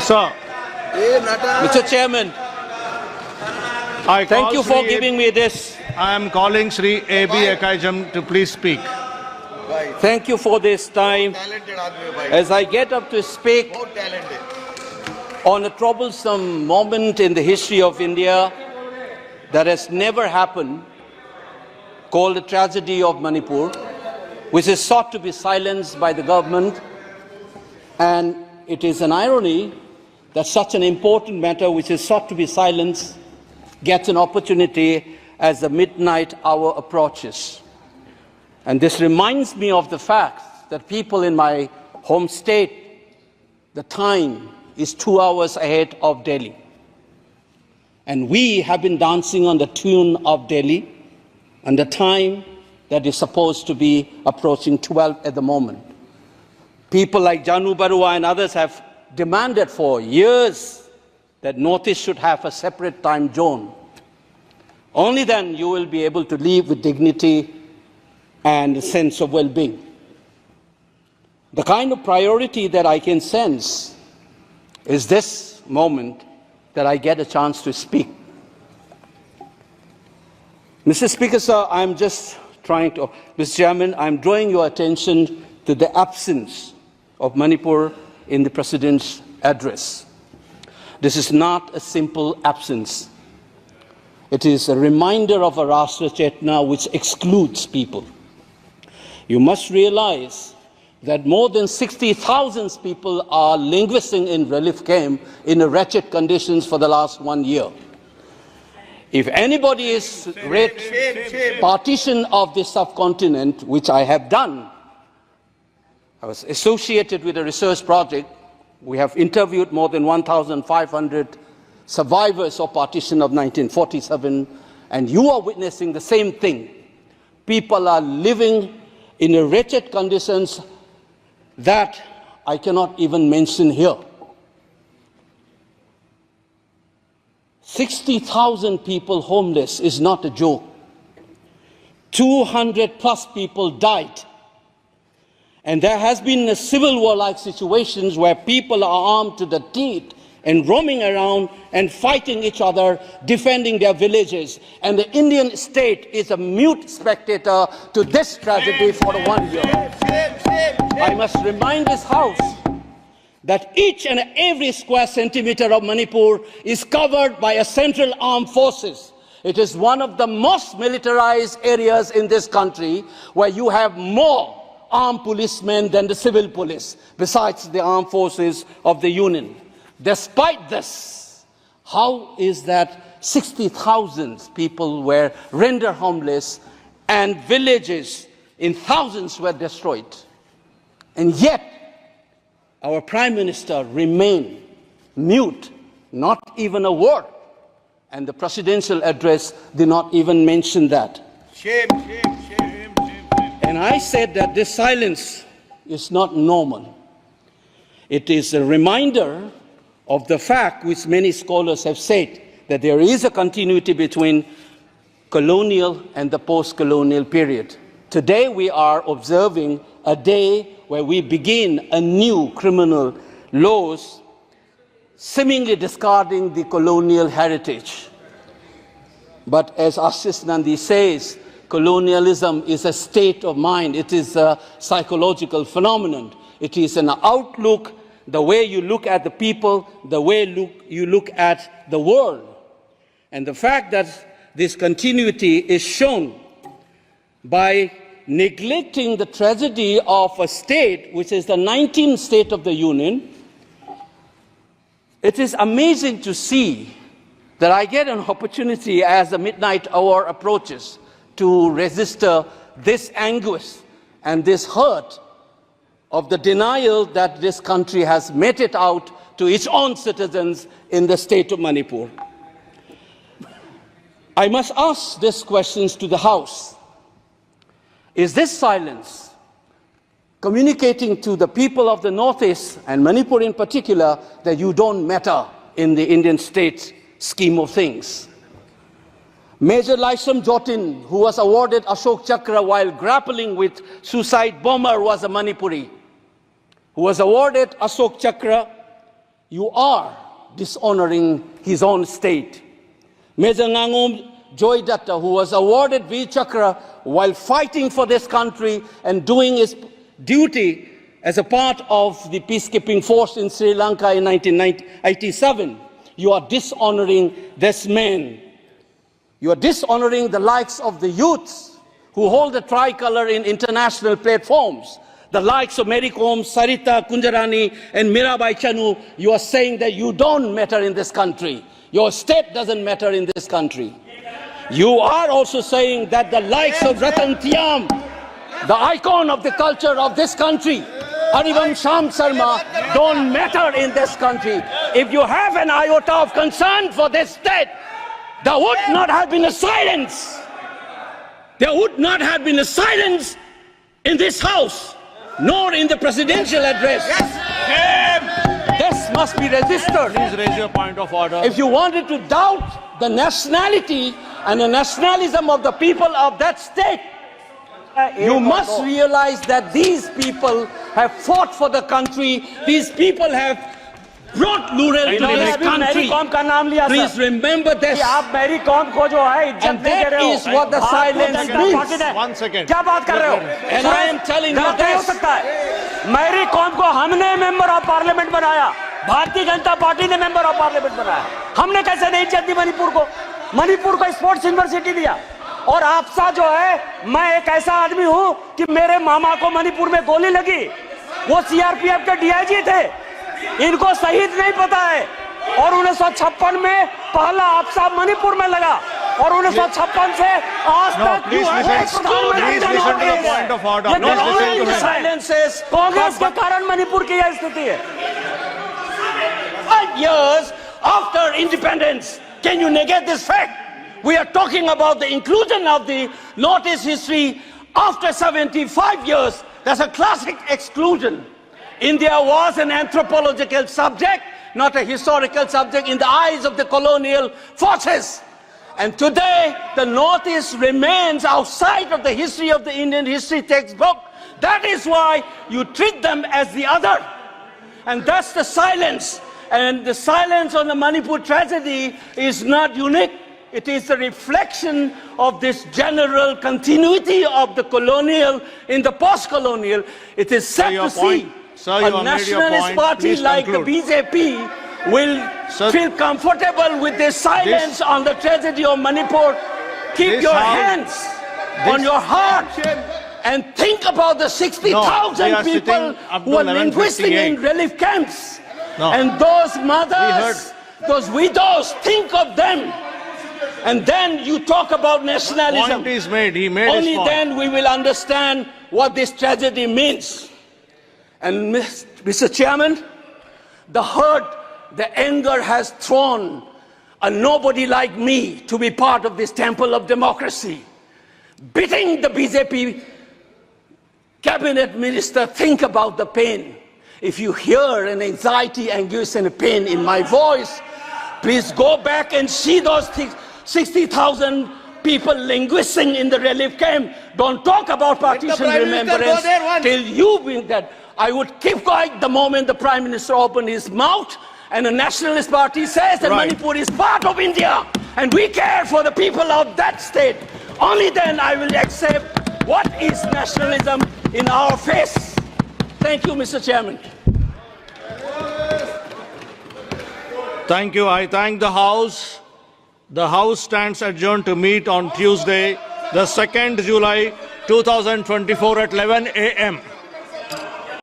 Sir, Mr. Chairman, thank you for giving me this. I am calling Sri A.B. Akoija to please speak. Thank you for this time. As I get up to speak on a troublesome moment in the history of India that has never happened, called the tragedy of Manipur, which is sought to be silenced by the government. And it is an irony that such an important matter which is sought to be silenced gets an opportunity as the midnight hour approaches. And this reminds me of the fact that people in my home state, the time is 2 hours ahead of Delhi. And we have been dancing on the tune of Delhi and the time that is supposed to be approaching 12 at the moment. People like Janu Barua and others have demanded for years that Northeast should have a separate time zone. Only then you will be able to live with dignity and a sense of well-being. The kind of priority that I can sense is this moment that I get a chance to speak. Mr. Speaker, sir, Mr. Chairman, I'm drawing your attention to the absence of Manipur in the President's address. This is not a simple absence. It is a reminder of a Rashtra Chetna which excludes people. You must realize that more than 60,000 people are languishing in relief camp in wretched conditions for the last 1 year. If anybody is read partition of this subcontinent, which I have done, I was associated with a research project. We have interviewed more than 1,500 survivors of partition of 1947, and you are witnessing the same thing. People are living in wretched conditions that I cannot even mention here. 60,000 people homeless is not a joke. 200 plus people died. And there has been a civil war-like situations where people are armed to the teeth and roaming around and fighting each other, defending their villages. And the Indian state is a mute spectator to this tragedy for 1 year. I must remind this House that each and every square centimeter of Manipur is covered by a central armed forces. It is one of the most militarized areas in this country where you have more armed policemen than the civil police, besides the armed forces of the Union. Despite this, how is that 60,000 people were rendered homeless and villages in thousands were destroyed? And yet, our Prime Minister remained mute, not even a word. And the presidential address did not even mention that. Shame, shame, shame, shame, shame. And I said that this silence is not normal. It is a reminder of the fact which many scholars have said, that there is a continuity between colonial and the post-colonial period. Today we are observing a day where we begin a new criminal laws, seemingly discarding the colonial heritage. But as Ashish Nandi says, colonialism is a state of mind. It is a psychological phenomenon. It is an outlook, the way you look at the people, the way you look at the world. And the fact that this continuity is shown by neglecting the tragedy of a state, which is the 19th state of the Union. It is amazing to see that I get an opportunity as the midnight hour approaches to register this anguish and this hurt of the denial that this country has meted out to its own citizens in the state of Manipur. I must ask these questions to the House. Is this silence communicating to the people of the Northeast, and Manipur in particular, that you don't matter in the Indian state scheme of things? Major Laisam Jotin, who was awarded Ashok Chakra while grappling with suicide bomber, was a Manipuri, who was awarded Ashok Chakra you are dishonoring his own state. Major Angomcha, who was awarded Veer Chakra while fighting for this country and doing his duty as a part of the peacekeeping force in Sri Lanka in 1987, you are dishonoring this man. You are dishonoring the likes of the youths who hold the tricolor in international platforms. The likes of Mary Kom, Sarita Kunjarani, and Mirabai Chanu. You are saying that you don't matter in this country. Your state doesn't matter in this country. You are also saying that the likes of Ratan Tiam, the icon of the culture of this country, Harivam Sham Sarma, don't matter in this country. If you have an iota of concern for this state, there would not have been a silence. There would not have been a silence in this house, nor in the presidential address. This must be registered. Please raise your point of order. If you wanted to doubt the nationality and the nationalism of the people of that state, you must realize that these people have fought for the country. These people have brought rural to this country. Please remember this. And that is what the silence means. 1 second. क्या बात कर रहे हो? And I am telling you गलत नहीं हो this. सकता है. मेरी कौम को हमने मेंबर ऑफ पार्लियामेंट बनाया. भारतीय जनता पार्टी ने मेंबर ऑफ पार्लियामेंट बनाया. हमने कैसे नहीं इज्जत दी मणिपुर को? मणिपुर को स्पोर्ट्स यूनिवर्सिटी दिया. और आपसा जो है, मैं एक ऐसा आदमी हूं कि मेरे मामा को मणिपुर में गोली लगी. वो सीआरपीएफ के डीआईजी थे. इनको शहीद नहीं पता है. और 1956 में पहला आपसा मणिपुर में लगा. और 1956 से आज तक कांग्रेस के कारण मणिपुर की यह स्थिति है. 5 years after independence, can you negate this fact? We are talking about the inclusion of the Northeast history after 75 years. That's a classic exclusion. India was an anthropological subject, not a historical subject in the eyes of the colonial forces. And today, the Northeast remains outside of the history of the Indian history textbook. That is why you treat them as the other. And that's the silence. And the silence on the Manipur tragedy is not unique. It is a reflection of this general continuity of the colonial in the post-colonial. It is sad to see a nationalist party like the BJP will feel comfortable with this silence on the tragedy of Manipur. Keep your hands on your heart and think about the 60,000 people who are linguistic in relief camps. And those mothers, those widows, think of them. And then you talk about nationalism. Point is made. He made Only his point. then we will understand what this tragedy means. And Mr. Chairman, the hurt, the anger has thrown a nobody like me to be part of this temple of democracy. Beating the BJP cabinet minister, think about the pain. If you hear an anxiety, anguish, and a pain in my voice, please go back and see those 60,000 people linguisting in the relief camp. Don't talk about partition remembrance till you bring that. I would keep quiet the moment the Prime Minister opened his mouth and the Nationalist Party says that Manipur is part of India and we care for the people of that state. Only then I will accept what is nationalism in our face. Thank you, Mr. Chairman. Thank you. I thank the House. The House stands adjourned to meet on Tuesday, the 2nd July 2024 at 11 a.m.